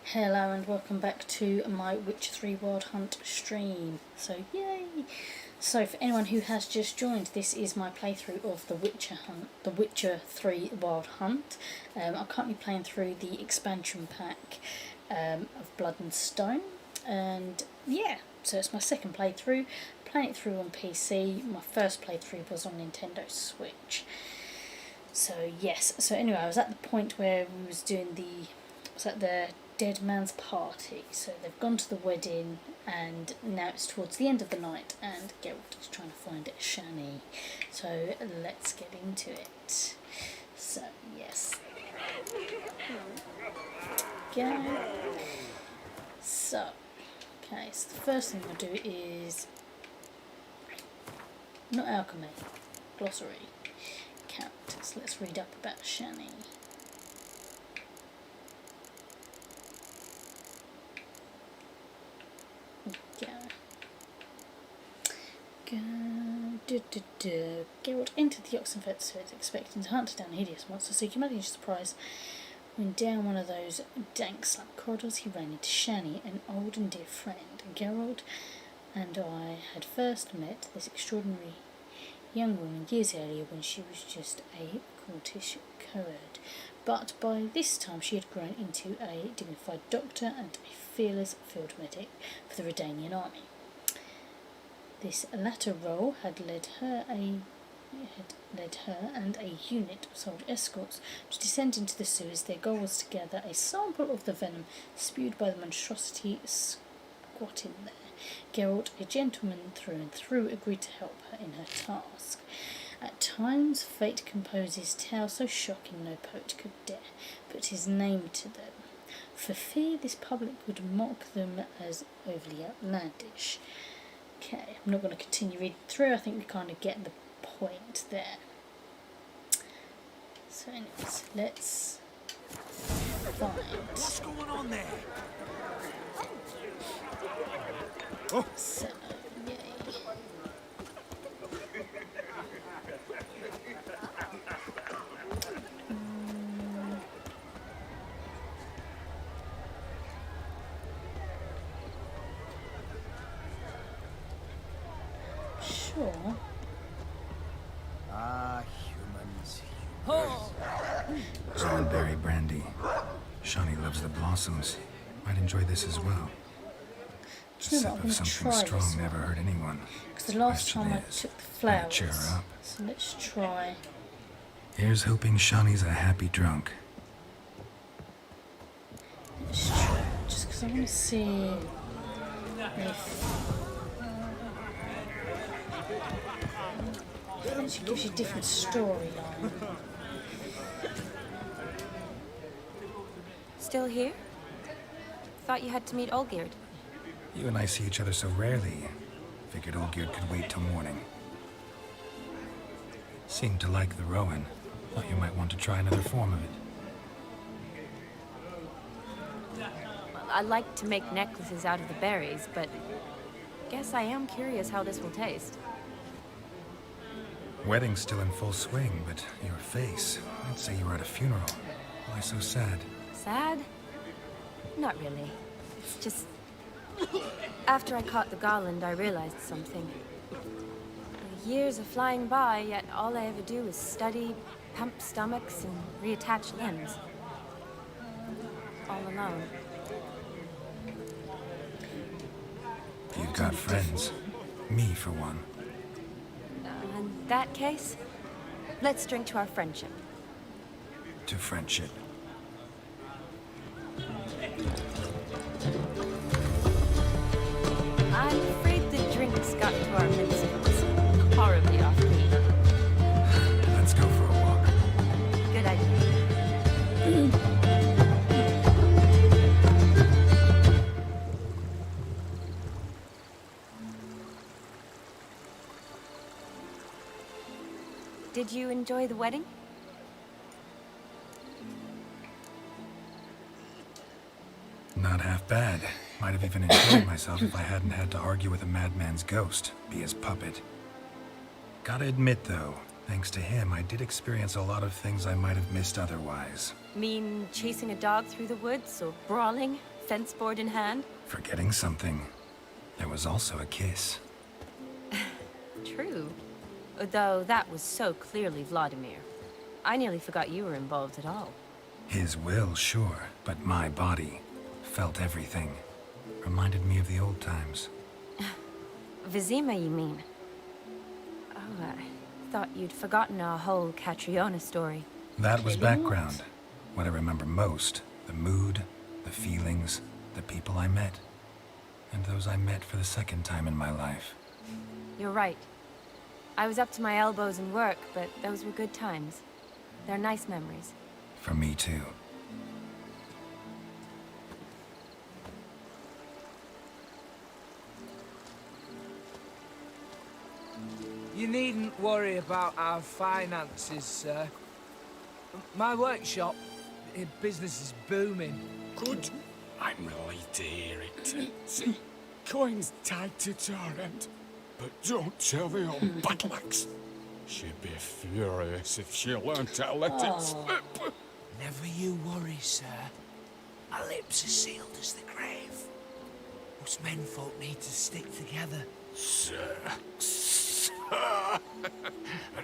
Hello and welcome back to my Witcher 3 Wild Hunt stream. So yay! So for anyone who has just joined, this is my playthrough of the Witcher 3 Wild Hunt. I'm currently playing through the expansion pack of Blood and Stone, and yeah, so it's my second playthrough. Playing it through on PC. My first playthrough was on Nintendo Switch. So yes, so anyway, I was at the point where we was doing the dead man's party. So they've gone to the wedding and now it's towards the end of the night and Geralt is trying to find Shani. So let's get into it. So yes. Go. So okay, so the first thing I'll do is not alchemy, glossary, characters. Let's read up about Shani. Geralt entered the Oxenfurt Sword expecting to hunt down a hideous monster, so you imagine his surprise when down one of those dank slab corridors he ran into Shani, an old and dear friend. Geralt and I had first met this extraordinary young woman years earlier when she was just a courtish cohort, but by this time she had grown into a dignified doctor and a fearless field medic for the Redanian army. This latter role had led her and a unit of soldier escorts to descend into the sewers. Their goal was to gather a sample of the venom spewed by the monstrosity squatting there. Geralt, a gentleman through and through, agreed to help her in her task. At times, fate composes tales so shocking no poet could dare put his name to them, for fear this public would mock them as overly outlandish. Okay, I'm not going to continue reading through. I think we kind of get the point there. So anyways, let's find... What's going on there? Oh. So, yay. Sure. Humans. Zoneberry brandy. Shani loves the blossoms. Might enjoy this as well. Do you know what? I'm going to try strong this never hurt anyone. because the last time I took the flowers. Cheer her up. So let's try. Here's hoping Shani's a happy drunk. Let's try. Just because I want to see if it actually gives you a different storyline. Still here? Thought you had to meet Olgierd. You and I see each other so rarely. Figured Olgierd could wait till morning. Seemed to like the Rowan. Thought you might want to try another form of it. Well, I like to make necklaces out of the berries, but guess I am curious how this will taste. Wedding's still in full swing, but your face, I'd say you were at a funeral. Why so sad? Sad? Not really. It's just... After I caught the garland, I realized something. The years are flying by, yet all I ever do is study, pump stomachs, and reattach limbs. All alone. You've got friends. Me, for one. In that case, let's drink to our friendship. To friendship. I'm afraid the drinks got to our minstrels. Horribly offbeat. Let's go for a walk. Good idea. Did you enjoy the wedding? Not half bad. Might have even enjoyed myself if I hadn't had to argue with a madman's ghost, be his puppet. Gotta admit, though, thanks to him, I did experience a lot of things I might have missed otherwise. Mean chasing a dog through the woods, or brawling, fence board in hand. Forgetting something. There was also a kiss. True. Though that was so clearly Vladimir. I nearly forgot you were involved at all. His will, sure, but my body felt everything. Reminded me of the old times. Vizima, you mean? Oh, I thought you'd forgotten our whole Catriona story. That was Really? background. What I remember most, the mood, the feelings, the people I met. And those I met for the second time in my life. You're right. I was up to my elbows in work, but those were good times. They're nice memories. For me too. You needn't worry about our finances, sir. My workshop, business is booming. Good. I'm relieved to hear it. See, coin's tied to Torrent. But don't tell the old battle-axe. She'd be furious if she learned to let it slip. Never you worry, sir. Our lips are sealed as the grave. Us menfolk need to stick together. Sir.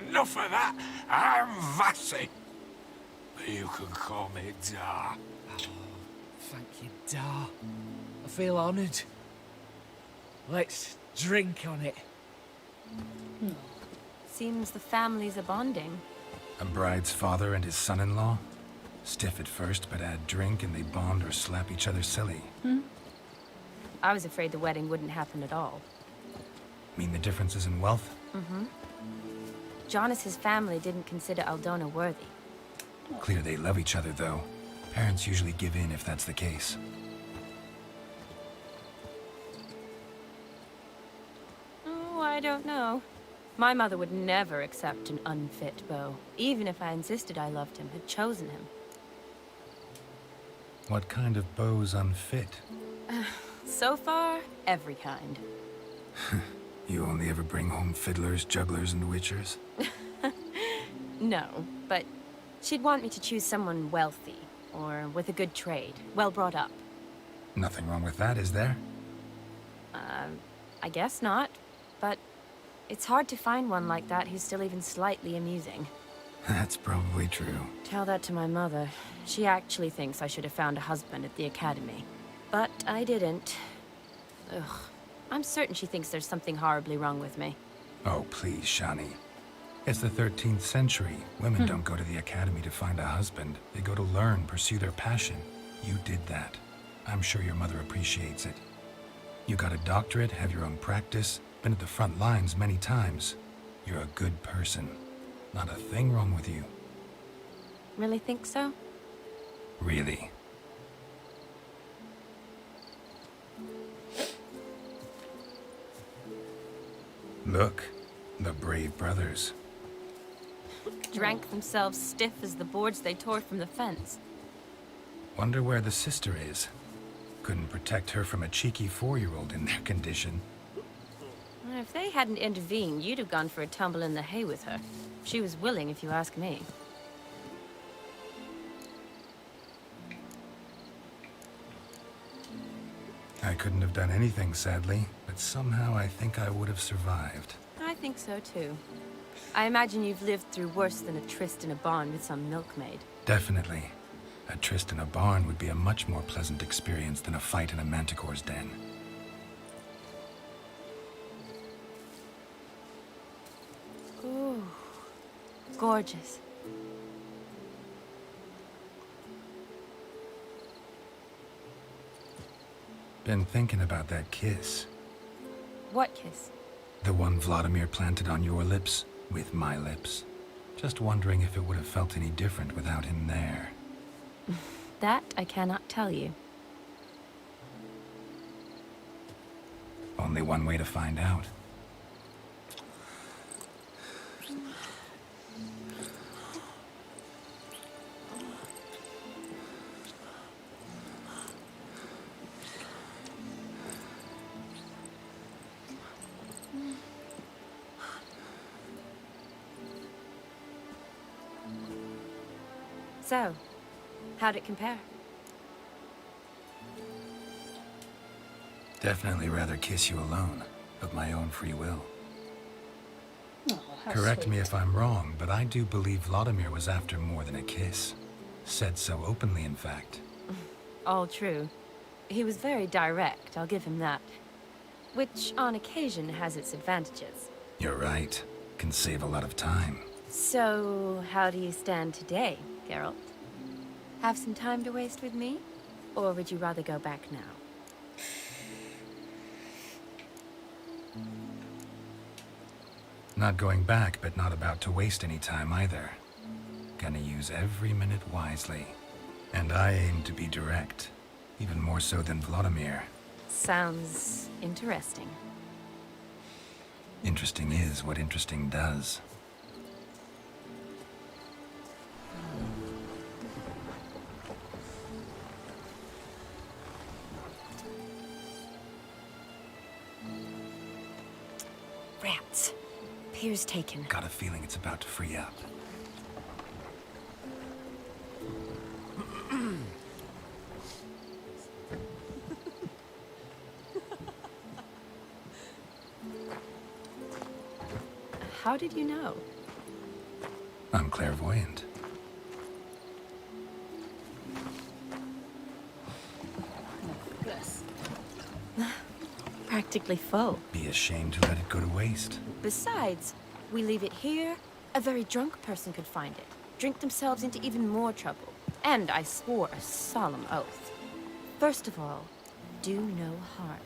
Enough of that. I'm Vassy. You can call me Dar. Thank you, Dar. I feel honoured. Let's drink on it. Seems the families are bonding. A bride's father and his son-in-law? Stiff at first, but add drink and they bond or slap each other silly. I was afraid the wedding wouldn't happen at all. Mean the differences in wealth? Jonas's family didn't consider Aldona worthy. Clear they love each other, though. Parents usually give in if that's the case. Oh, I don't know. My mother would never accept an unfit beau, even if I insisted I loved him, had chosen him. What kind of beau's unfit? So far, every kind. You only ever bring home fiddlers, jugglers, and witchers? No, but she'd want me to choose someone wealthy, or with a good trade, well brought up. Nothing wrong with that, is there? I guess not, but it's hard to find one like that who's still even slightly amusing. That's probably true. Tell that to my mother. She actually thinks I should have found a husband at the academy. But I didn't. Ugh. I'm certain she thinks there's something horribly wrong with me. Oh, please, Shani. It's the 13th century. Women don't go to the academy to find a husband. They go to learn, pursue their passion. You did that. I'm sure your mother appreciates it. You got a doctorate, have your own practice, been at the front lines many times. You're a good person. Not a thing wrong with you. Really think so? Really. Look, the brave brothers. Drank themselves stiff as the boards they tore from the fence. Wonder where the sister is. Couldn't protect her from a cheeky 4-year-old in their condition. If they hadn't intervened, you'd have gone for a tumble in the hay with her. She was willing, if you ask me. I couldn't have done anything, sadly, but somehow I think I would have survived. I think so, too. I imagine you've lived through worse than a tryst in a barn with some milkmaid. Definitely. A tryst in a barn would be a much more pleasant experience than a fight in a manticore's den. Ooh, gorgeous. Been thinking about that kiss. What kiss? The one Vladimir planted on your lips, with my lips. Just wondering if it would have felt any different without him there. That I cannot tell you. Only one way to find out. So, how'd it compare? Definitely rather kiss you alone, of my own free will. Oh, how Correct sweet. me if I'm wrong, but I do believe Vladimir was after more than a kiss. Said so openly, in fact. All true. He was very direct, I'll give him that. Which, on occasion, has its advantages. You're right. Can save a lot of time. So, how do you stand today, Geralt? Have some time to waste with me? Or would you rather go back now? Not going back, but not about to waste any time either. Gonna use every minute wisely. And I aim to be direct. Even more so than Vladimir. Sounds interesting. Interesting is what interesting does. Rats. Pier's taken. Got a feeling it's about to free up. How did you know? I'm clairvoyant. Bless. Practically full. Be ashamed to let it go to waste. Besides, we leave it here, a very drunk person could find it, drink themselves into even more trouble. And I swore a solemn oath. First of all, do no harm.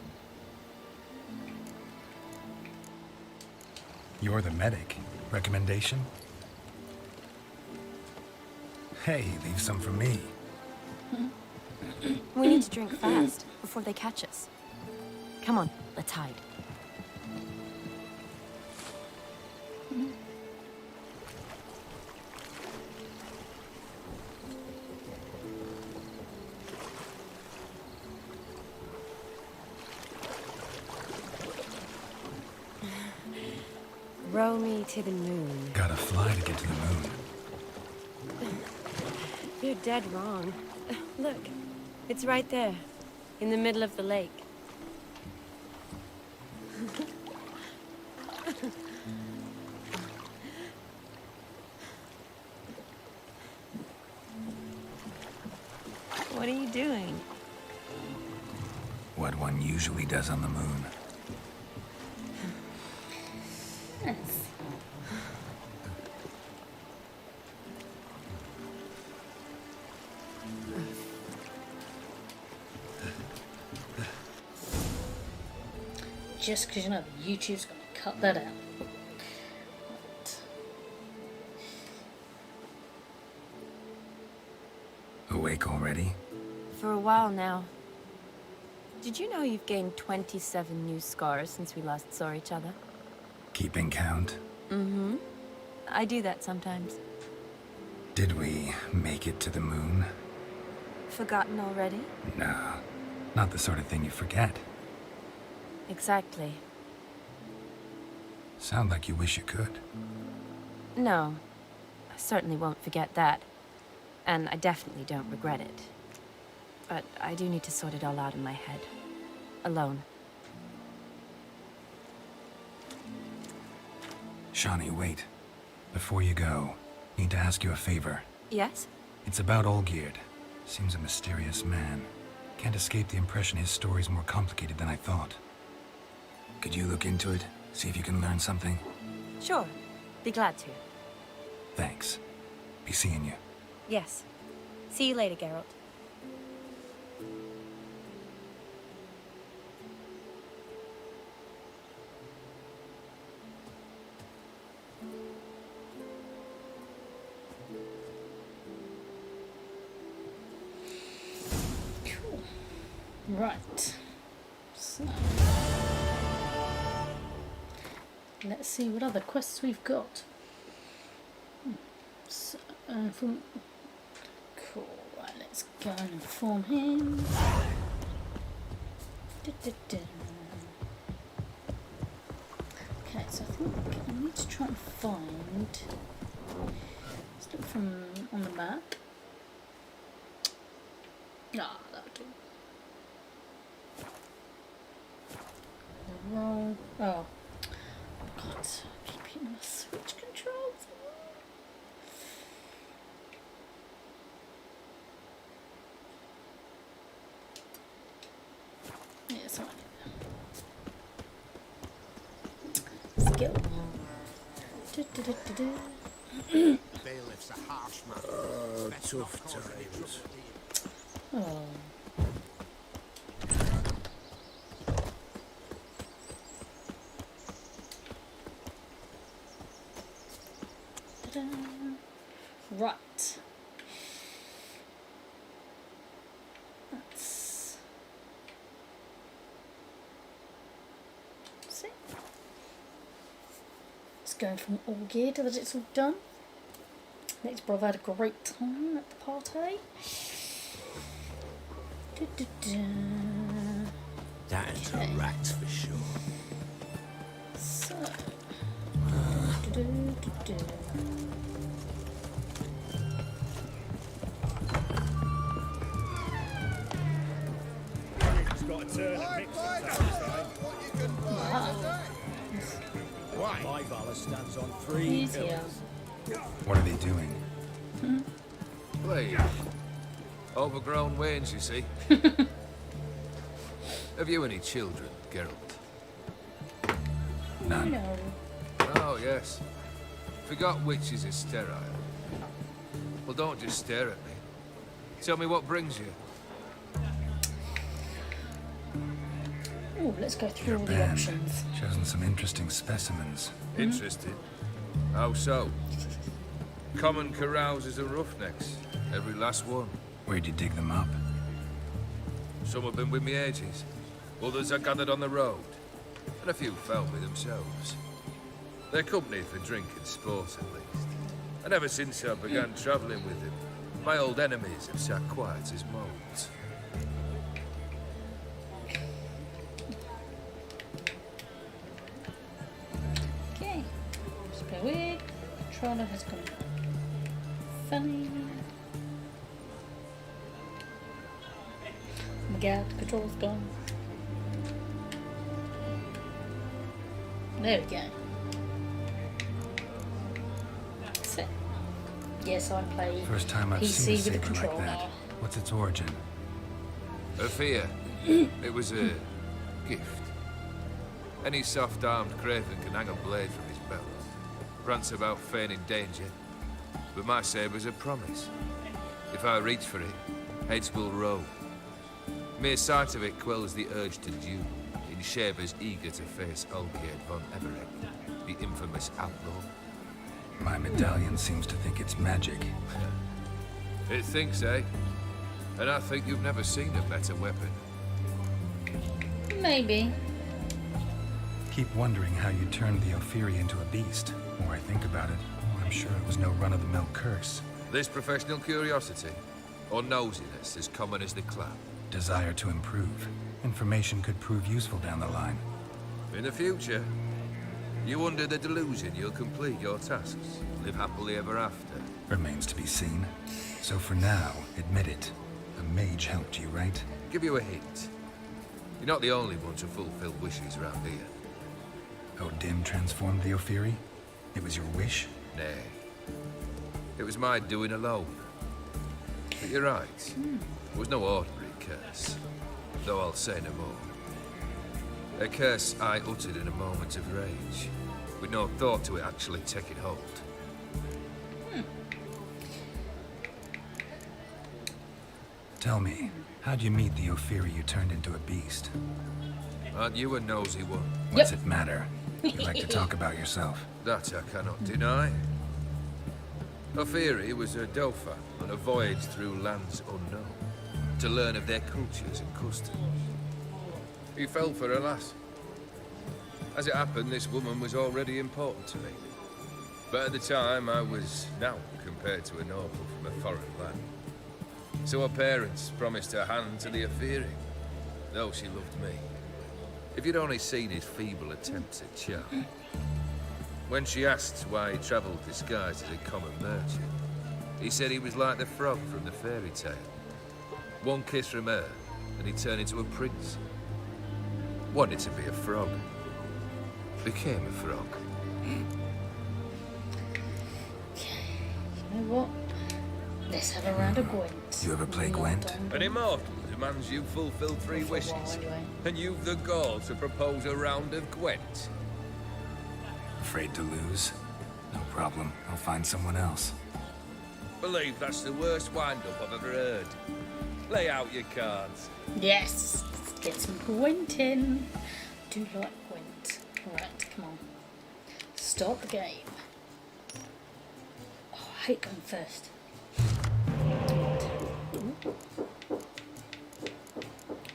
You're the medic. Recommendation? Hey, leave some for me. We need to drink fast, before they catch us. Come on, let's hide. Row me to the moon. Gotta fly to get to the moon. You're dead wrong. Look, it's right there, in the middle of the lake. What are you doing? What one usually does on the moon. Yes. Just because you know that YouTube's going to cut that out. Awake already? For a while now. Did you know you've gained 27 new scars since we last saw each other? Keeping count? Mm-hmm. I do that sometimes. Did we make it to the moon? Forgotten already? No, not the sort of thing you forget. Exactly. Sound like you wish you could. No. I certainly won't forget that. And I definitely don't regret it. But I do need to sort it all out in my head. Alone. Shawnee, wait. Before you go, need to ask you a favor. Yes? It's about Olgierd. Seems a mysterious man. Can't escape the impression his story's more complicated than I thought. Could you look into it? See if you can learn something? Sure. Be glad to. Thanks. Be seeing you. Yes. See you later, Geralt. Cool. Right. So. Let's see what other quests we've got. So, from... Cool. Right, let's go and inform him. Okay, so I think I need to try and find... Let's look from on the map. Ah, that'll do. roll. Oh. God, I keep hitting my switch controls. Yeah, it's alright. Skill. Bailiff's a harsh man. Tough times. Oh. Ta-da. Right. That's it. It's going from all gear to that it's all done. Next brother had a great time at the party. That's a rat for sure. So. Why? My valor stands on 3 He's here. pillars. What are they doing? Play. Overgrown wains, you see. Have you any children, Geralt? None. No. Oh, yes. Forgot witches are sterile. Well, don't just stare at me. Tell me what brings you. Oh, let's go through Your all the band. options. Chosen some interesting specimens. Interested? How so? Common carousers and roughnecks. Every last one. Where'd you dig them up? Some have been with me ages. Others I gathered on the road. And a few found me themselves. They're company for drink and sport, at least. And ever since I began travelling with them, my old enemies have sat quiet as moles. Okay. Just bear with. Controller has gone funny. Oh my god, the controller's gone. There we go. That's it. Yes, I play First time I've PC seen a with a saber like controller. that. What's its origin? A fear. It was a gift. Any soft-armed craven can hang a blade from his belt. Prance about feigning danger. But my saber's a promise. If I reach for it, heads will roll. Mere sight of it quells the urge to duel, in shavers eager to face Olgierd von Everett, the infamous outlaw. My medallion seems to think it's magic. It thinks, eh? And I think you've never seen a better weapon. Maybe. Keep wondering how you turned the Ophiri into a beast. The more I think about it, the more I'm sure it was no run-of-the-mill curse. This professional curiosity, or nosiness, as common as the clap. Desire to improve. Information could prove useful down the line. In the future, you under the delusion you'll complete your tasks, live happily ever after. Remains to be seen. So for now, admit it. A mage helped you, right? Give you a hint. You're not the only one to fulfill wishes around here. Odin transformed the Ophiri? It was your wish? Nay. It was my doing alone. But you're right. It was no ordinary curse. Though I'll say no more. A curse I uttered in a moment of rage, with no thought to it actually taking hold. Tell me, how'd you meet the Ophiri you turned into a beast? Aren't you a nosy one? What's it matter? You like to talk about yourself. That I cannot deny. Ophiri was a Dauphin on a voyage through lands unknown, to learn of their cultures and customs. He fell for a lass. As it happened, this woman was already important to me. But at the time, I was now compared to a noble from a foreign land. So her parents promised her hand to the Ophiri, though she loved me. If you'd only seen his feeble attempts at charm. When she asked why he travelled disguised as a common merchant, he said he was like the frog from the fairy tale. One kiss from her, and he turned into a prince. Wanted to be a frog, became a frog. You know what? Let's have a round of Gwent. You ever play Not Gwent? done An immortal demands you fulfill 3 for a wishes. while anyway. And you've the gall to propose a round of Gwent. Afraid to lose? No problem. I'll find someone else. Believe that's the worst wind-up I've ever heard. Lay out your cards. Yes, let's get some Gwent in. Do like Gwent. Right, come on. Start the game. Oh, I hate going first.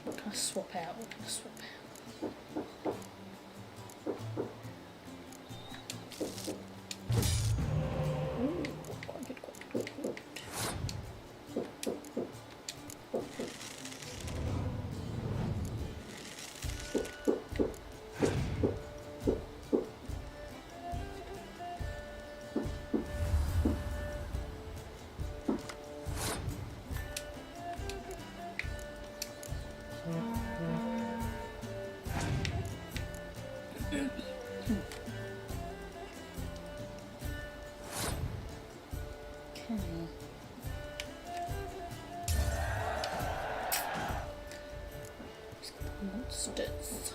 What can I swap out? What can I swap out? Ooh, quite good, quite good. Okay. Let's get the monsters.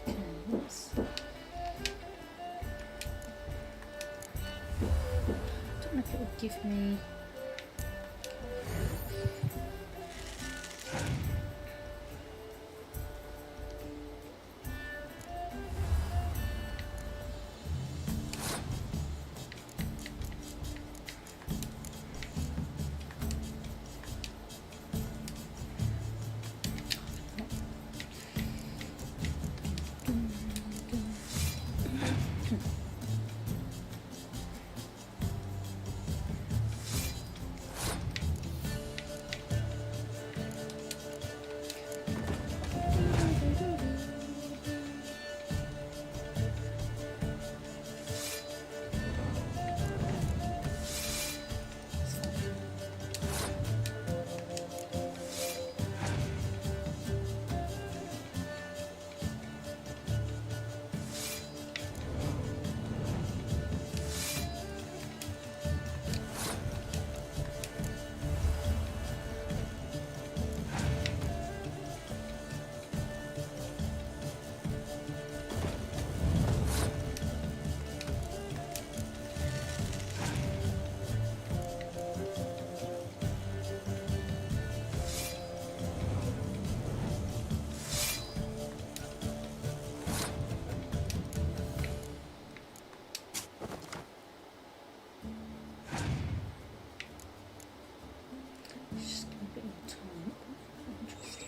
Okay, yes. Don't know if it will give me. Just give me a bit more time. Interesting.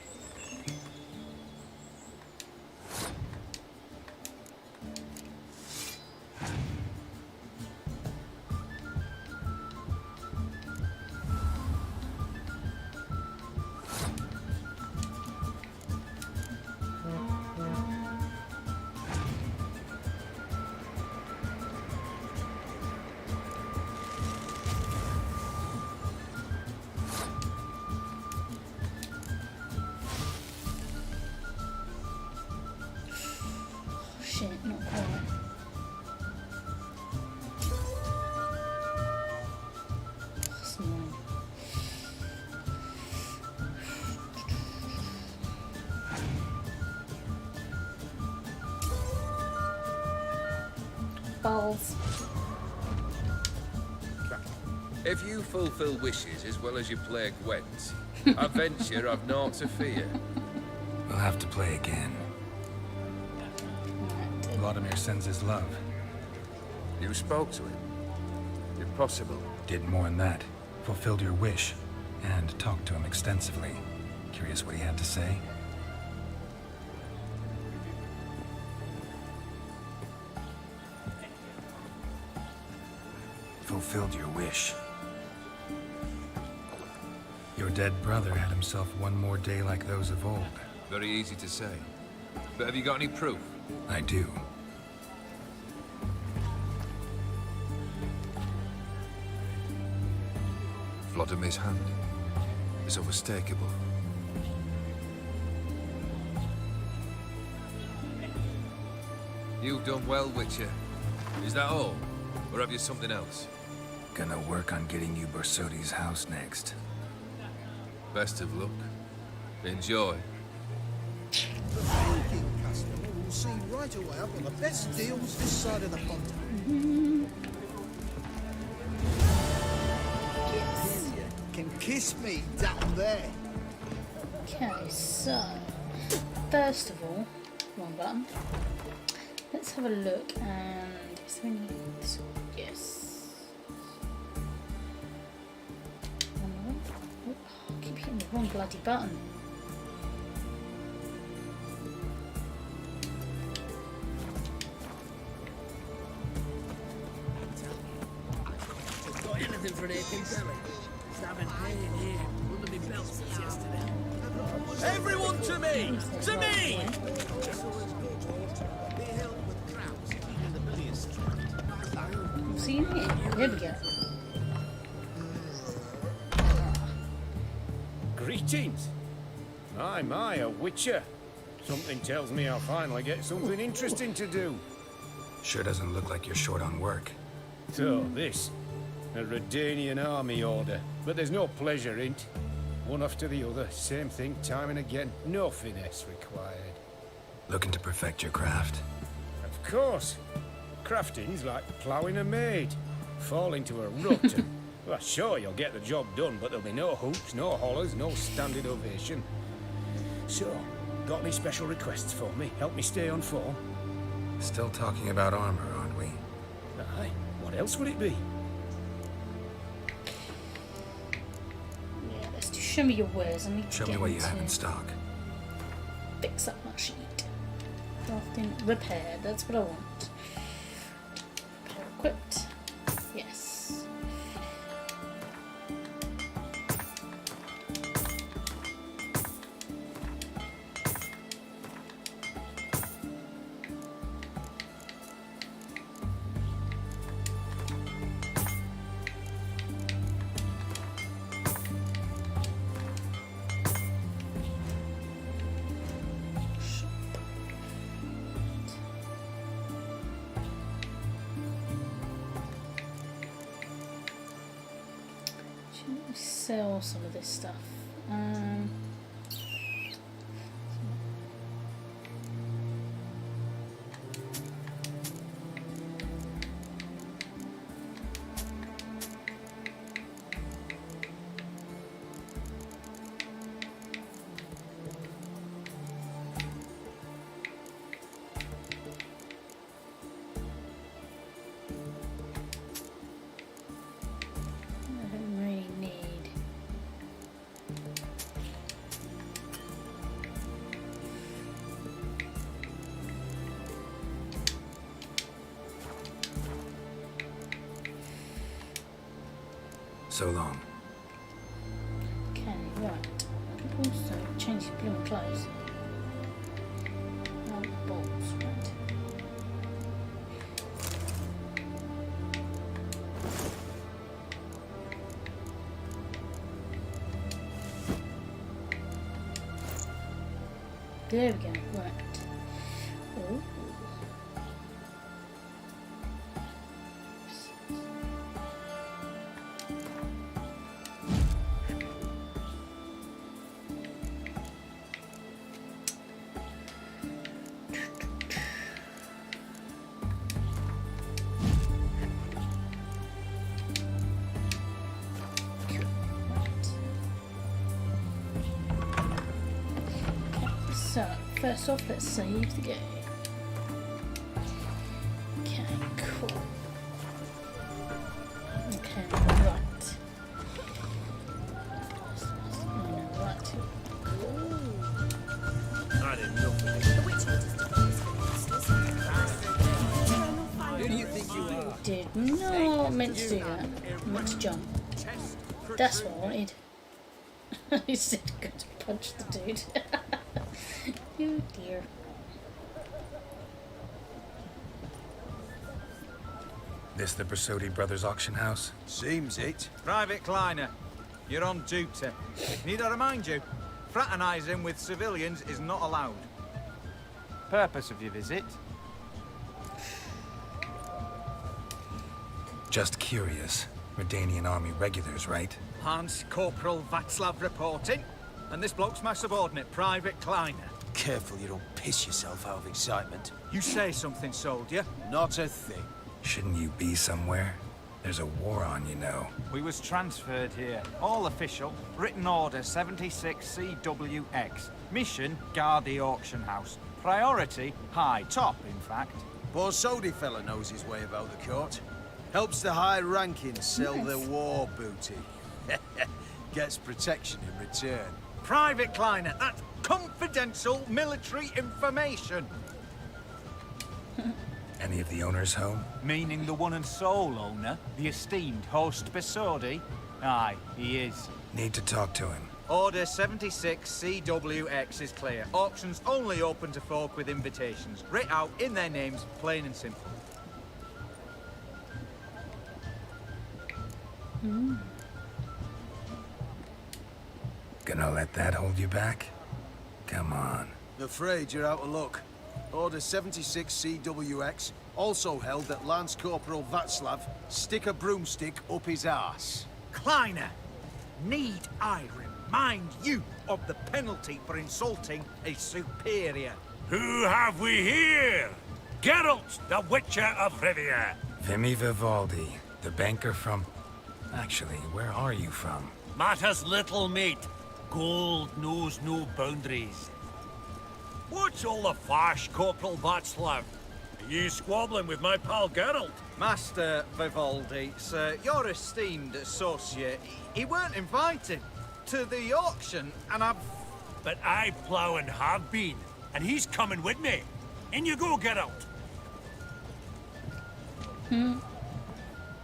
Shit, not quite. That's annoying. Balls. If you fulfill wishes as well as you play Gwent, I venture I've naught to fear. We'll have to play again. Vladimir sends his love. You spoke to him? If possible. Did more than that. Fulfilled your wish. And talked to him extensively. Curious what he had to say? Fulfilled your wish. Your dead brother had himself one more day like those of old. Very easy to say. But have you got any proof? I do. Vladimir's hand is unmistakable. You've done well, Witcher. Is that all? Or have you something else? Gonna work on getting you Bersodi's house next. Best of luck. Enjoy. The thinking customer will see right away I've got the best deals this side of the pond. Yes. You can kiss me down there. Okay, so first of all, wrong button. Let's have a look and is there any this one? Yes. One more. Oh, I keep hitting the wrong bloody button. Got anything for an aching belly? Stabbing pain here. Under me belt since yesterday. Everyone to me! To me! See you here. Here we go. Greetings. My, a witcher. Something tells me I'll finally get something interesting to do. Sure doesn't look like you're short on work. So, this. A Redanian army order. But there's no pleasure in it. One after the other, same thing time and again. No finesse required. Looking to perfect your craft. Of course. Crafting's like ploughing a maid. Fall into a rut and... Well, sure, you'll get the job done, but there'll be no hoops, no hollers, no standing ovation. So, got any special requests for me? Help me stay on form? Still talking about armor, aren't we? Aye. What else would it be? Yeah, let's do show me your wares. I need to Show me get what you into have in stock. fix up my sheet. Often repair, that's what I want. Repair equipped. Yes. Shouldn't we sell some of this stuff? I don't really need. So long. Okay, right. I can also change the blooming clothes. No balls, right. There we go, right. Oh. So, first off, let's save the game. Okay, cool. Okay, right. Right. I didn't know. Who do you think you are? Did not meant to do that. I meant to jump. That's what I wanted. He said go to punch the dude. Oh dear. This the Bersodi Brothers auction house? Seems it. Private Kleiner, you're on duty. Need I remind you, fraternising with civilians is not allowed. Purpose of your visit? Just curious. Redanian army regulars, right? Hans Corporal Václav reporting. And this bloke's my subordinate, Private Kleiner. Careful you don't piss yourself out of excitement. You say something, soldier. Not a thing. Shouldn't you be somewhere? There's a war on, you know. We was transferred here. All official. Written order 76 CWX. Mission, guard the auction house. Priority, high. Top, in fact. Borsodi fella knows his way about the court. Helps the high-rankings sell their war booty. Gets protection in return. Private Kleiner, that's confidential military information. Any of the owners home? Meaning the one and sole owner, the esteemed host Besodi? Aye, he is. Need to talk to him. Order 76 CWX is clear. Auctions only open to folk with invitations. Writ out in their names, plain and simple. Gonna let that hold you back? Come on. Afraid you're out of luck. Order 76 CWX also held that Lance Corporal Václav stick a broomstick up his arse. Kleiner, need I remind you of the penalty for insulting a superior? Who have we here? Geralt, the Witcher of Rivia. Vimy Vivaldi, the banker from... Actually, where are you from? Matters little, mate. Gold knows no boundaries. What's all the fash, Corporal Václav? Are you squabbling with my pal Geralt? Master Vivaldi, sir, your esteemed associate, he weren't invited to the auction, and I've... But I plough and have been, and he's coming with me. In you go, Geralt.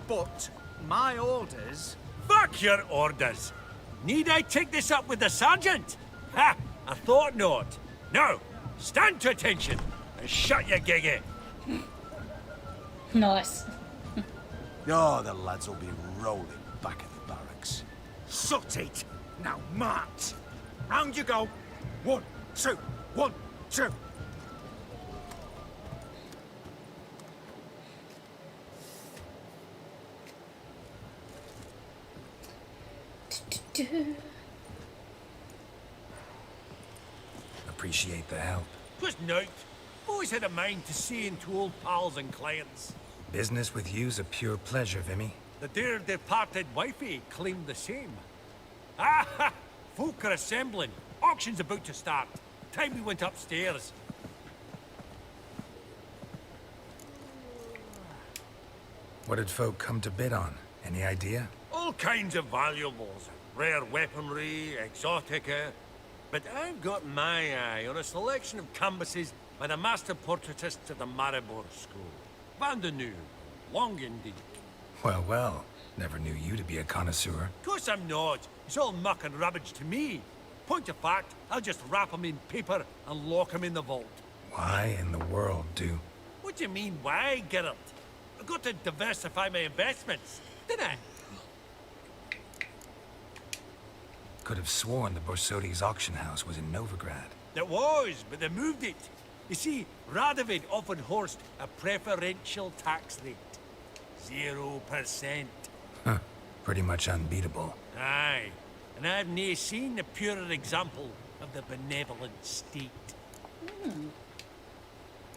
But my orders... Fuck your orders. Need I take this up with the sergeant? Ha! I thought not. Now, stand to attention and shut your giggy. Nice. Oh, the lads will be rolling back at the barracks. Sut it! Now march! Round you go! 1, 2, 1, 2! Appreciate the help. Twas naught. Always had a mind to see into old pals and clients. Business with you's a pure pleasure, Vimy. The dear departed wifey claimed the same. Ah ha! Folk are assembling. Auction's about to start. Time we went upstairs. What did folk come to bid on? Any idea? All kinds of valuables. Rare weaponry, exotica. But I've got my eye on a selection of canvases by the master portraitists at the Maribor School. Van de New, long indeed. Well, well. Never knew you to be a connoisseur. Of course I'm not. It's all muck and rubbish to me. Point of fact, I'll just wrap 'em in paper and lock 'em in the vault. Why in the world do... What do you mean, why, Geralt? I've got to diversify my investments, didn't I? Could have sworn the Borsodi's auction house was in Novigrad. It was, but they moved it. You see, Radovid offered Horst a preferential tax rate. 0%. Huh. Pretty much unbeatable. Aye. And I've nae seen a purer example of the benevolent state.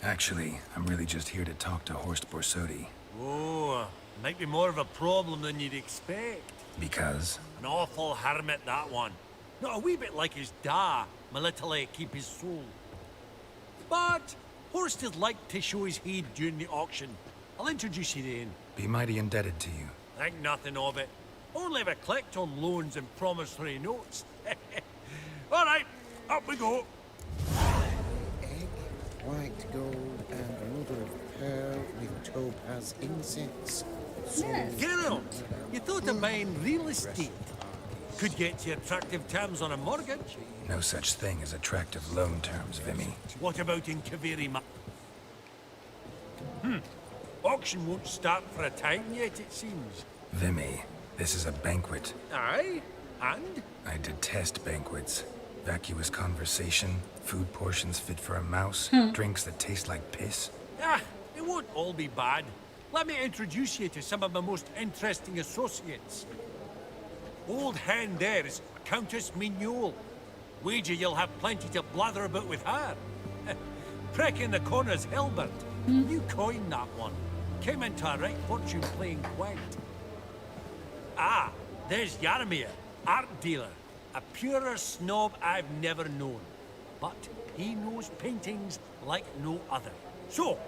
Actually, I'm really just here to talk to Horst Borsodi. Oh, might be more of a problem than you'd expect. Because? An awful hermit, that one. Not a wee bit like his da, military keep his soul. But Horst is like to show his head during the auction. I'll introduce you then. Be mighty indebted to you. Think nothing of it. Only ever clicked on loans and promissory notes. All right, up we go. Egg, white gold, and mother of pearl with topaz incense. Geralt, you thought of buying real estate. Could get you attractive terms on a mortgage. No such thing as attractive loan terms, Vimy. What about in Kaviri? Auction won't start for a time yet, it seems. Vimy, this is a banquet. Aye, and? I detest banquets. Vacuous conversation, food portions fit for a mouse, drinks that taste like piss. Ah, it won't all be bad. let me introduce you to some of my most interesting associates. Old hen there is Countess Mignole. Wager you'll have plenty to blather about with her. Prick in the corner's Hilbert. You coined that one. Came into a right fortune playing quite. Ah, there's Yarmir, art dealer. A purer snob I've never known. But he knows paintings like no other. So,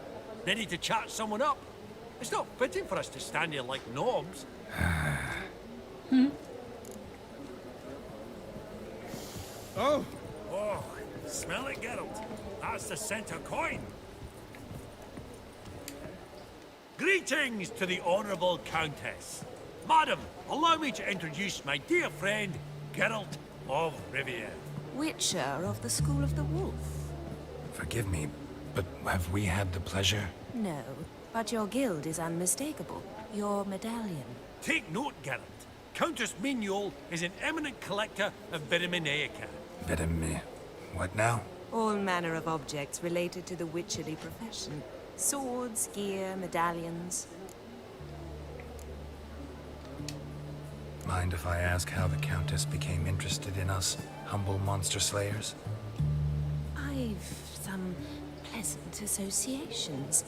ready to chat someone up? It's not fitting for us to stand here like knobs. Oh, Oh, smell it, Geralt. That's the center coin. Greetings to the Honourable Countess. Madam, allow me to introduce my dear friend, Geralt of Rivia. Witcher of the School of the Wolf. Forgive me, but have we had the pleasure? No, but your guild is unmistakable. Your medallion. Take note, Geralt. Countess Mignole is an eminent collector of Vitaminaica. Vitamin... what now? All manner of objects related to the witcherly profession. Swords, gear, medallions. Mind if I ask how the Countess became interested in us, humble monster slayers? I've some pleasant associations.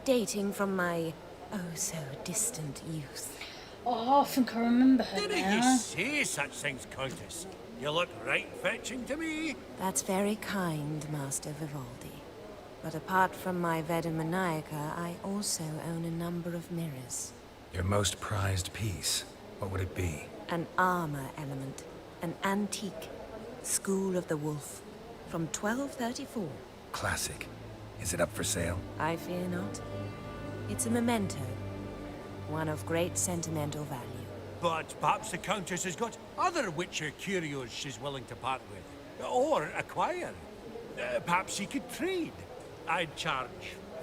Dating from my oh-so-distant youth. Oh, I think I remember her Didn't now. you say such things, Countess? You look right fetching to me. That's very kind, Master Vivaldi. But apart from my Vitaminaica, I also own a number of mirrors. Your most prized piece, what would it be? An armor element. An antique. School of the Wolf. From 1234. Classic. Is it up for sale? I fear not. It's a memento. One of great sentimental value. But perhaps the Countess has got other Witcher curios she's willing to part with. Or acquire. Perhaps she could trade. I'd charge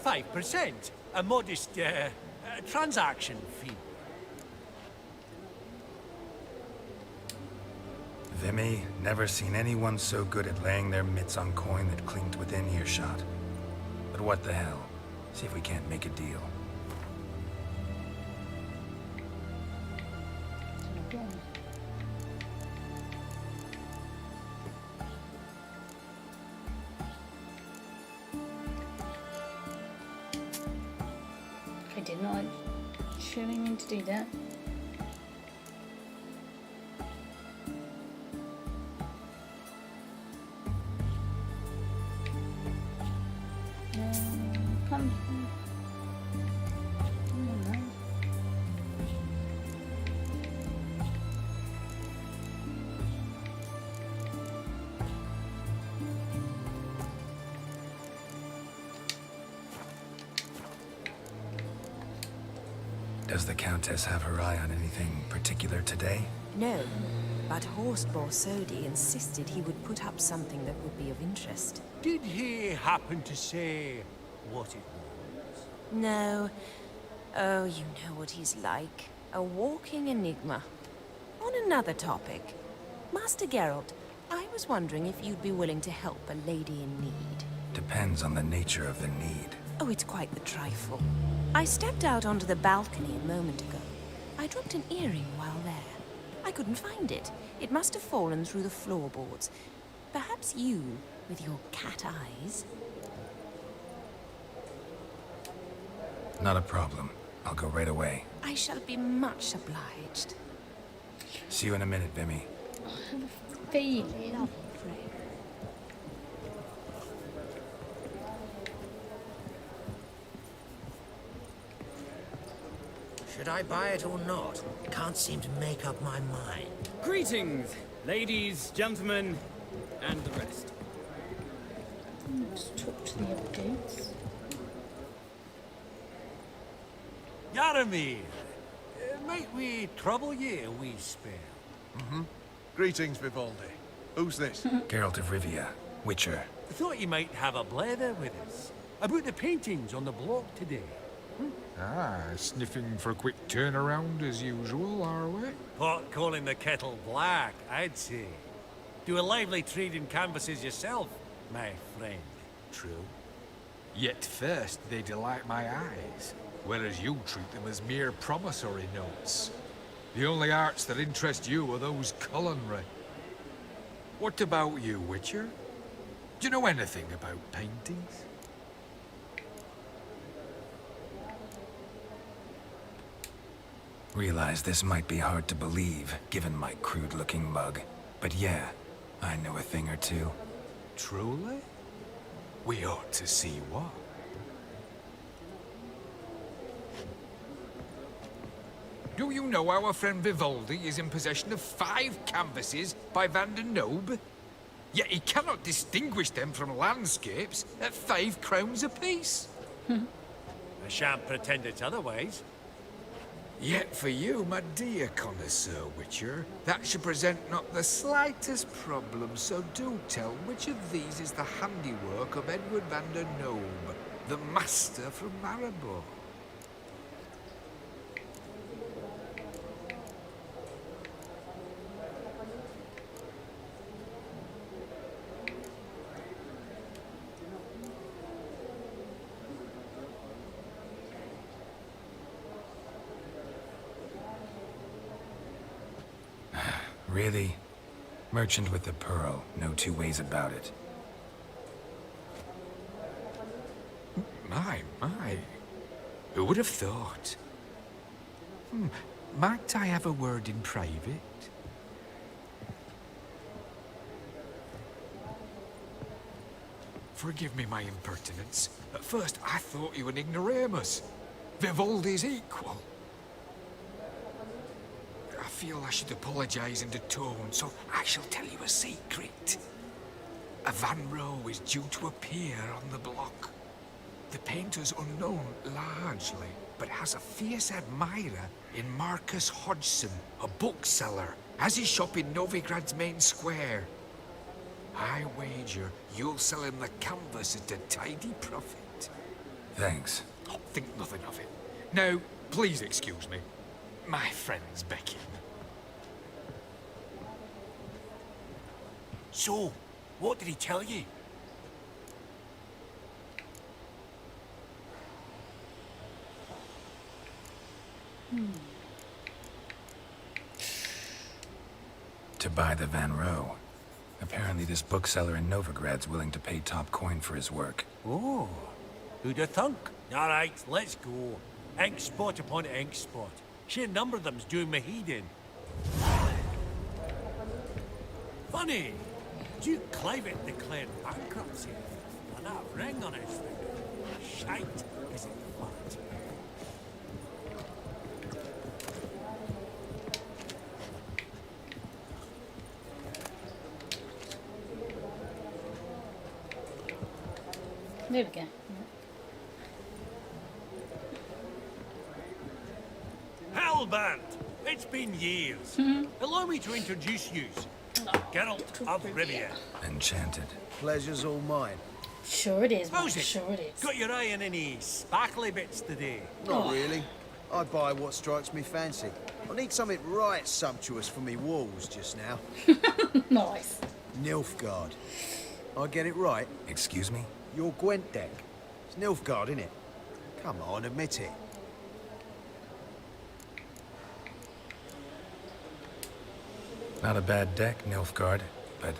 5%. A modest, transaction fee. Vimy, never seen anyone so good at laying their mitts on coin that clinked within earshot. But what the hell? See if we can't make a deal. I did not surely mean to do that. Come. Does the Countess have her eye on anything particular today? No, but Horst Borsodi insisted he would put up something that would be of interest. Did he happen to say what it was? No. Oh, you know what he's like. A walking enigma. On another topic, Master Geralt, I was wondering if you'd be willing to help a lady in need. Depends on the nature of the need. Oh, it's quite the trifle. I stepped out onto the balcony a moment ago. I dropped an earring while there. I couldn't find it. It must have fallen through the floorboards. Perhaps you, with your cat eyes. Not a problem. I'll go right away. I shall be much obliged. See you in a minute, Vimy. Feeling. Should I buy it or not? Can't seem to make up my mind. Greetings, ladies, gentlemen, and the rest. Let's talk to the updates. Yaramir, might we trouble ye a wee spell? Greetings, Vivaldi. Who's this? Geralt of Rivia, Witcher. Thought you might have a blather with us about the paintings on the block today. Ah, sniffing for a quick turnaround as usual, are we? Pot calling the kettle black, I'd say. Do a lively trade in canvases yourself, my friend. True. Yet first they delight my eyes. whereas you treat them as mere promissory notes. The only arts that interest you are those culinary. What about you, Witcher? Do you know anything about paintings? Realize this might be hard to believe, given my crude-looking mug. But yeah, I know a thing or two. Truly? We ought to see what. Do you know our friend Vivaldi is in possession of 5 canvases by Van der Nobe? Yet he cannot distinguish them from landscapes at 5 crowns apiece. I shan't pretend it's otherwise. Yet for you, my dear connoisseur Witcher, that should present not the slightest problem, so do tell which of these is the handiwork of Edward van der Nobe, the master from Maribor. Really? Merchant with the pearl, no two ways about it. My. Who would have thought? Might I have a word in private? Forgive me my impertinence. At first, I thought you an ignoramus. Vivaldi's equal. I feel I should apologize in the tone, so I shall tell you a secret. A Van Row is due to appear on the block. The painter's unknown, largely, but has a fierce admirer in Marcus Hodgson, a bookseller, has his shop in Novigrad's main square. I wager you'll sell him the canvas at a tidy profit. Thanks. Oh, think nothing of it. Now, please excuse me. My friend's beckoning. So, what did he tell you? To buy the Van Row. Apparently this bookseller in Novigrad's willing to pay top coin for his work. Oh, who'd have thunk? All right, let's go. Ink spot upon ink spot. Sheer number of them's doing me heed in. Funny, Duke Clivet declared bankruptcy. And that ring on his finger. Shite, is it flat? There we go. Hellband! It's been years. Allow me to introduce you. Geralt of Rivia. Enchanted. Pleasure's all mine. Sure it is, mate. How's it? Sure it is. Got your eye on any sparkly bits today? Not really. I buy what strikes me fancy. I need something right sumptuous for me walls just now. Nice. Nilfgaard. I get it right? Excuse me? Your Gwent deck. It's Nilfgaard, innit? Come on, admit it. Not a bad deck, Nilfgaard, but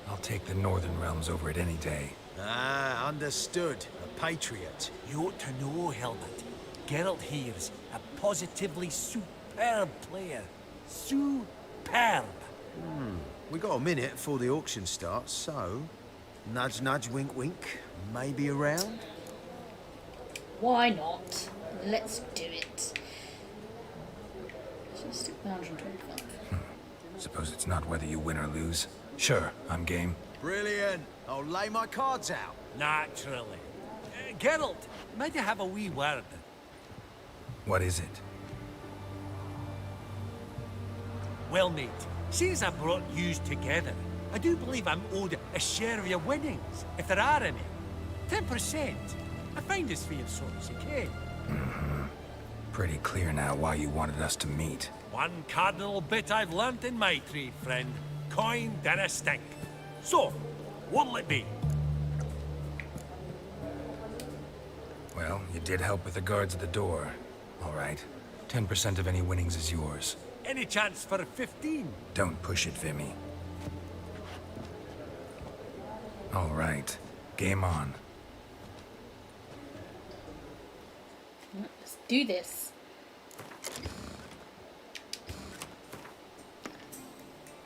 I'll take the Northern Realms over it any day. Ah, understood. A patriot. You ought to know, Helmut. Geralt here's a positively superb player. Superb. We got a minute before the auction starts, so... Nudge, nudge, wink, wink. Maybe around? Why not? Let's do it. Should I stick 125? Suppose it's not whether you win or lose. Sure, I'm game. Brilliant. I'll lay my cards out. Naturally. Geralt, might you have a wee word? What is it? Well, mate, since I brought yous together, I do believe I'm owed a share of your winnings, if there are any. 10%. I find this fair sorts, okay? Pretty clear now why you wanted us to meet. One cardinal bit I've learnt in my trade, friend. Coin dinna stink. So, what'll it be? Well, you did help with the guards at the door. All right. 10% of any winnings is yours. Any chance for 15? Don't push it, Vimy. All right. Game on. Let's do this.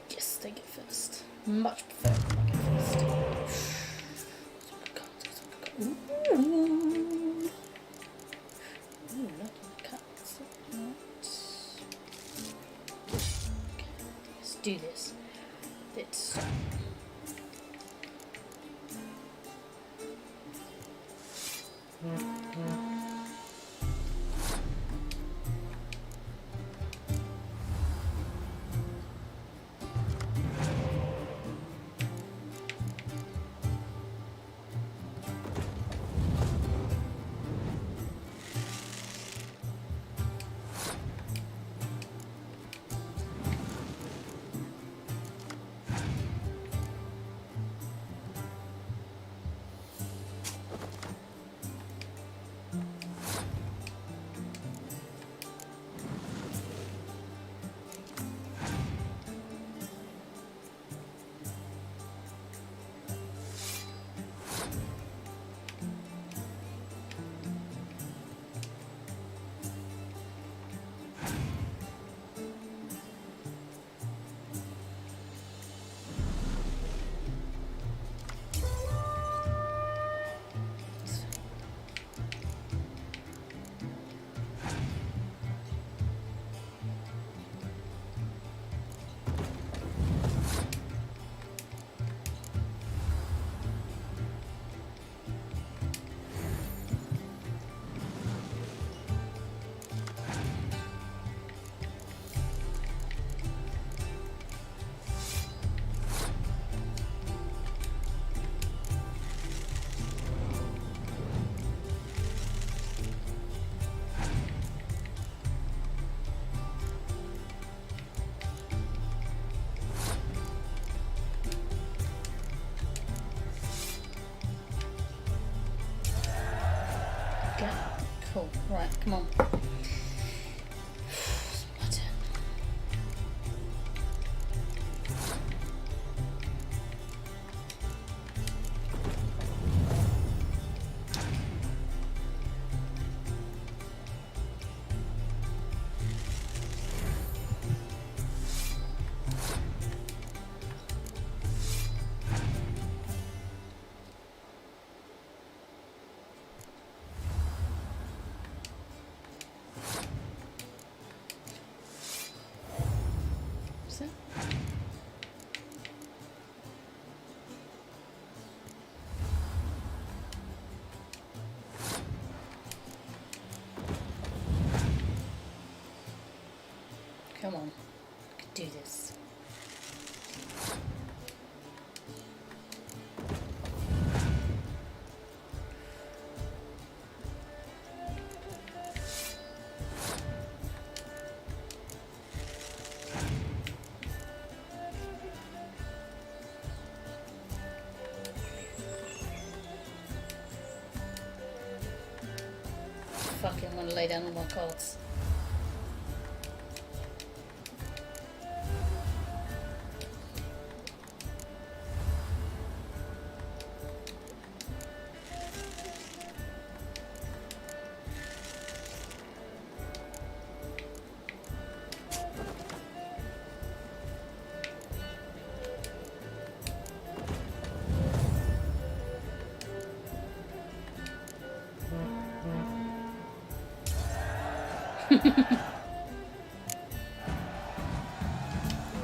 Yes, they get first. Much prefer I get first. Ooh. Ooh, look at the cats. Okay, let's do this. Let's go. Cool. Right, come on. My turn. So. Come on, I can do this. Fucking want to lay down all my cards.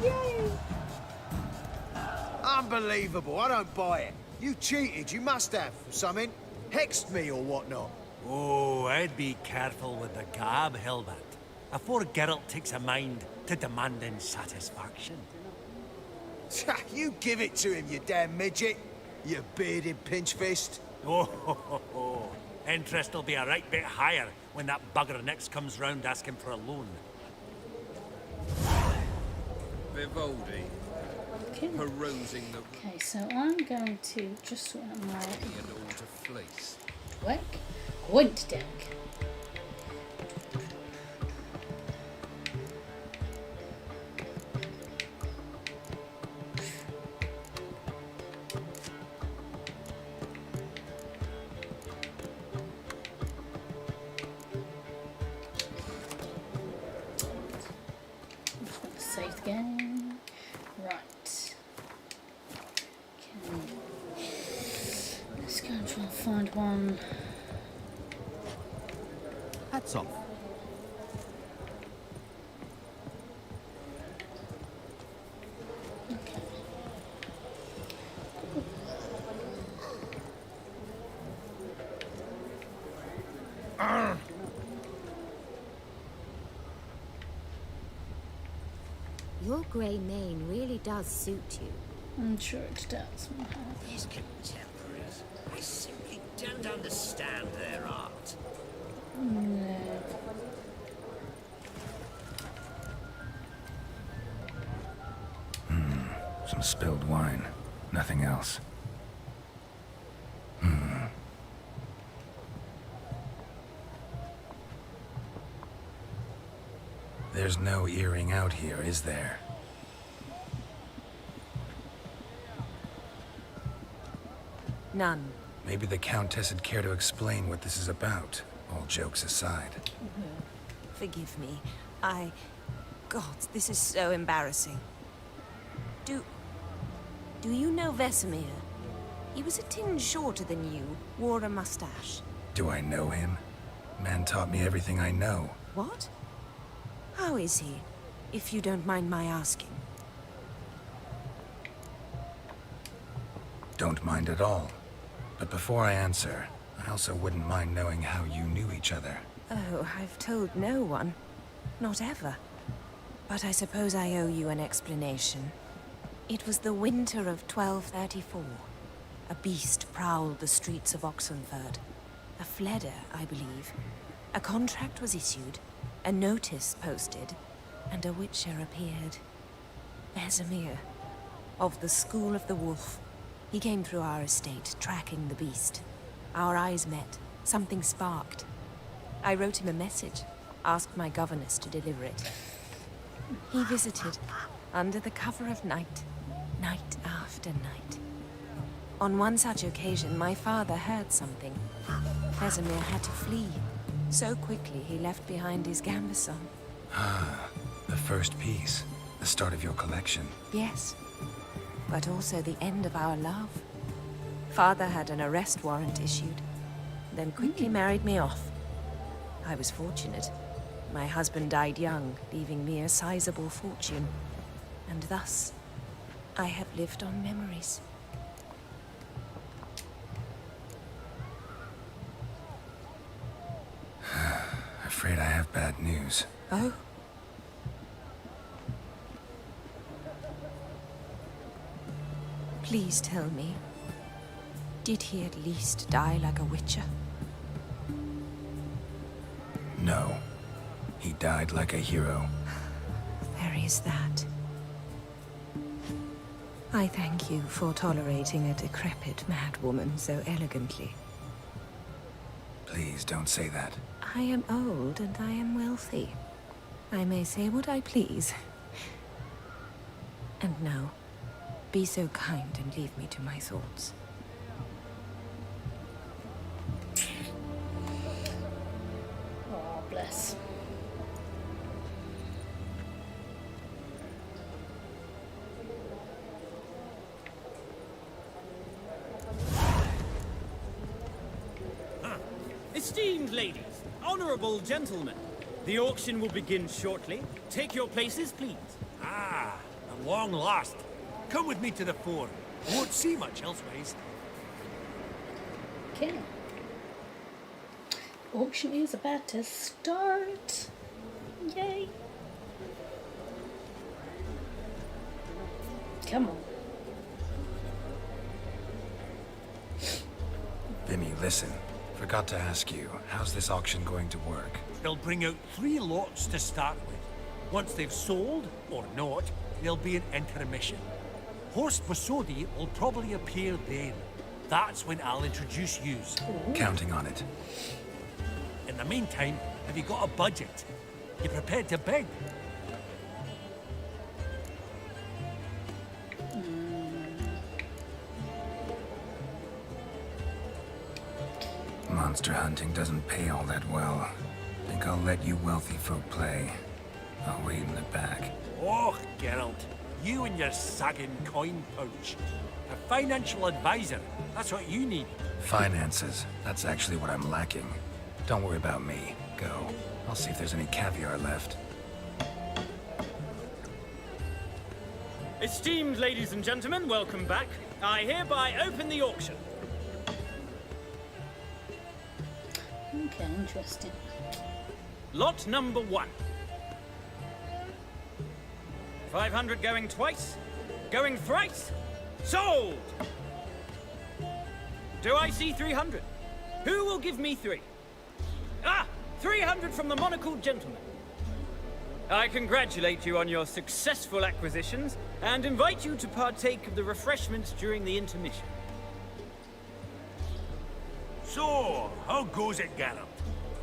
Yay! Unbelievable, I don't buy it. You cheated, you must have, or something. Hexed me or whatnot. Oh, I'd be careful with the gab, Hilbert. Afore Geralt takes a mind to demanding satisfaction. You give it to him, you damn midget. You bearded pinchfist. Oh, ho, ho, ho. Interest will be a right bit higher when that bugger next comes round asking for a loan. Vivaldi, Okay. perusing the Okay, so I'm going to just sort out my and all to fleece. work. point deck. Save the game. Right. Okay. Let's go and try and find one. Hats off. Your grey mane really does suit you. I'm sure it does. These contemporaries, I simply don't understand their art. No. Some spilled wine. Nothing else. There's no earring out here, is there? None. Maybe the Countess would care to explain what this is about, all jokes aside. Forgive me. God, this is so embarrassing. Do you know Vesemir? He was a tinge shorter than you, wore a mustache. Do I know him? Man taught me everything I know. What? How is he, if you don't mind my asking? Don't mind at all. But before I answer, I also wouldn't mind knowing how you knew each other. Oh, I've told no one. Not ever. But I suppose I owe you an explanation. It was the winter of 1234. A beast prowled the streets of Oxenford. A fledder, I believe. A contract was issued, a notice posted, and a witcher appeared. Vesemir, of the School of the Wolf. He came through our estate, tracking the beast. Our eyes met. Something sparked. I wrote him a message, asked my governess to deliver it. He visited, under the cover of night, night after night. On one such occasion, my father heard something. Vesemir had to flee. So quickly, he left behind his gambeson. Ah, the first piece. The start of your collection. Yes, but also the end of our love. Father had an arrest warrant issued, then quickly married me off. I was fortunate. My husband died young, leaving me a sizable fortune. And thus, I have lived on memories. Afraid I have bad news. Oh? Please tell me, did he at least die like a witcher? No. He died like a hero. There is that. I thank you for tolerating a decrepit madwoman so elegantly. Please don't say that. I am old and I am wealthy. I may say what I please. And now, be so kind and leave me to my thoughts. Oh, bless. Esteemed ladies, honorable gentlemen, the auction will begin shortly. Take your places, please. Ah, at long last. Come with me to the fore. Won't see much elsewise. Okay. Auction is about to start. Yay. Come on. Vimy, listen. Forgot to ask you, how's this auction going to work? They'll bring out 3 lots to start with. Once they've sold, or not, there'll be an intermission. Horse Bosodi will probably appear then. That's when I'll introduce yous. Counting on it. In the meantime, have you got a budget? You prepared to beg? Monster hunting doesn't pay all that well. Think I'll let you wealthy folk play. I'll wait in the back. Oh, Geralt, you and your sagging coin pouch. A financial advisor, that's what you need. Finances. That's actually what I'm lacking. Don't worry about me. Go. I'll see if there's any caviar left. Esteemed ladies and gentlemen, welcome back. I hereby open the auction. Okay, interesting. Lot number 1. 500 going twice, going thrice. Sold! Do I see 300? Who will give me 3? Ah! 300 from the monocled gentleman. I congratulate you on your successful acquisitions and invite you to partake of the refreshments during the intermission. So, how goes it, Geralt?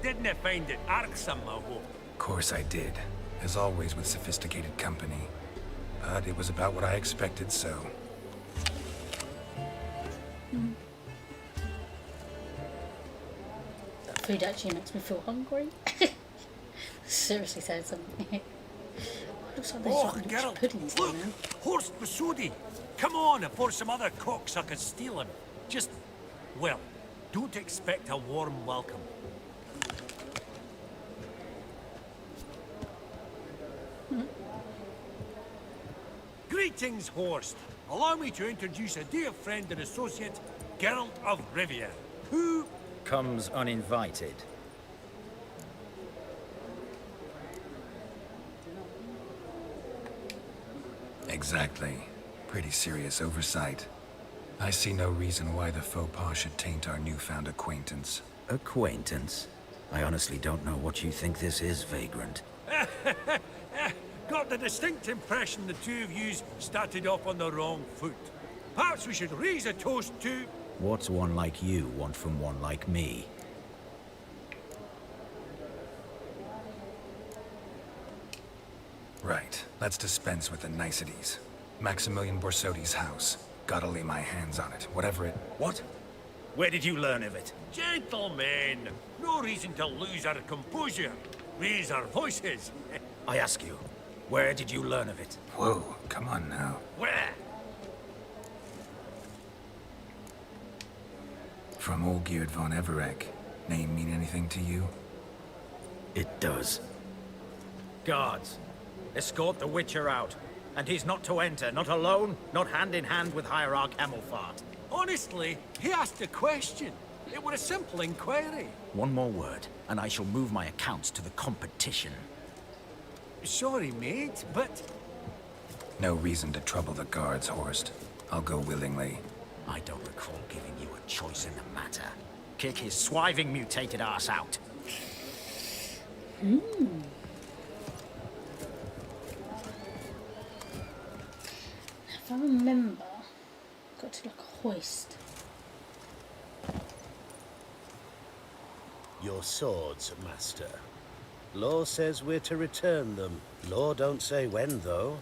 Didn't you find it irksome, I hope? Of course I did. As always with sophisticated company. But it was about what I expected, so... That food actually makes me feel hungry. Seriously said something. Looks like there's like Geralt, puddings look! there now. Horst Masudi! Come on, before some other cocksuckers steal him. Just, well, don't expect a warm welcome. Greetings, Horst. Allow me to introduce a dear friend and associate, Geralt of Rivia, who... Comes uninvited. Exactly. Pretty serious oversight. I see no reason why the faux pas should taint our newfound acquaintance. Acquaintance? I honestly don't know what you think this is, Vagrant. Got the distinct impression the two of yous started off on the wrong foot. Perhaps we should raise a toast to... What's one like you want from one like me? Right. Let's dispense with the niceties. Maximilian Borsodi's house. Gotta lay my hands on it, whatever it... What? Where did you learn of it? Gentlemen, no reason to lose our composure. Raise our voices. I ask you, where did you learn of it? Whoa, come on now. Where? From Olgierd von Everec. Name mean anything to you? It does. Guards, escort the Witcher out. And he's not to enter, not alone, not hand in hand with Hierarch Amelfart. Honestly, he asked a question. It were a simple inquiry. One more word, and I shall move my accounts to the competition. Sorry, mate, but... No reason to trouble the guards, Horst. I'll go willingly. I don't recall giving you a choice in the matter. Kick his swiving mutated ass out. If I remember, got to like a hoist. Your swords, Master. Law says we're to return them. Law don't say when, though.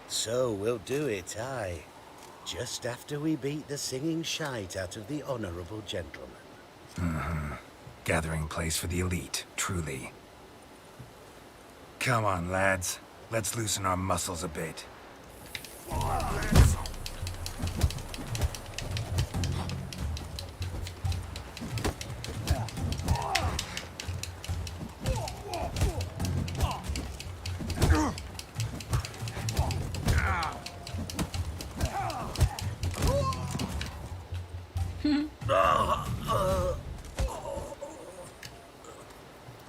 So we'll do it, aye. Just after we beat the singing shite out of the honorable gentleman. Gathering place for the elite, truly. Come on, lads. Let's loosen our muscles a bit.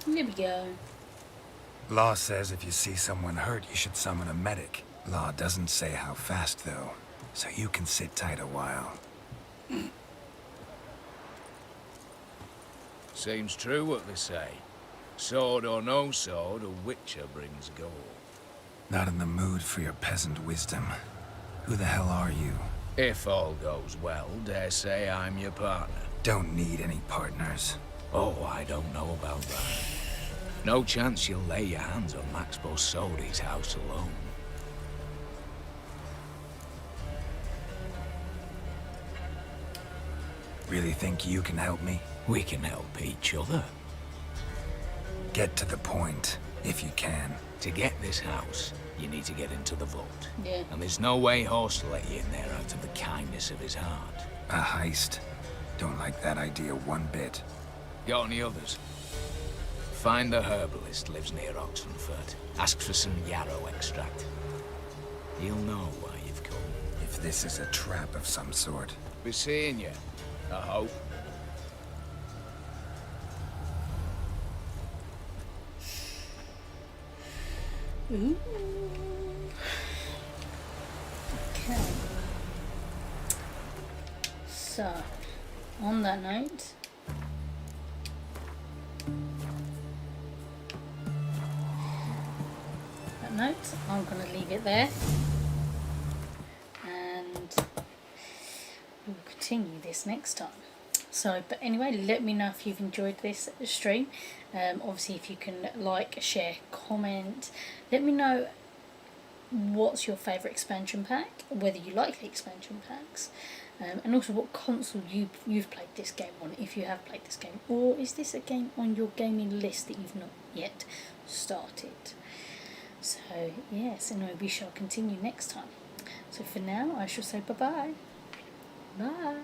There we go. Law says if you see someone hurt, you should summon a medic. Law doesn't say how fast, though, so you can sit tight a while. Seems true what they say. Sword or no sword, a Witcher brings gold. Not in the mood for your peasant wisdom. Who the hell are you? If all goes well, dare say I'm your partner. Don't need any partners. Oh, I don't know about that. No chance you'll lay your hands on Max Bossoli's house alone. Really think you can help me? We can help each other. Get to the point, if you can. To get this house, you need to get into the vault. Yeah. And there's no way Horst will let you in there out of the kindness of his heart. A heist. Don't like that idea one bit. Got any others? Find the herbalist lives near Oxenfurt. Ask for some yarrow extract. He'll know why you've come. If this is a trap of some sort. Be seeing you, I hope. Ooh. Okay. So, on that note, I'm going to leave it there, and we'll continue this next time. So, but anyway, let me know if you've enjoyed this stream. Obviously, if you can like, share, comment, let me know what's your favourite expansion pack, whether you like the expansion packs, and also what console you've played this game on, if you have played this game, or is this a game on your gaming list that you've not yet started. So yes, anyway, we shall continue next time. So for now, I shall say bye-bye. Bye.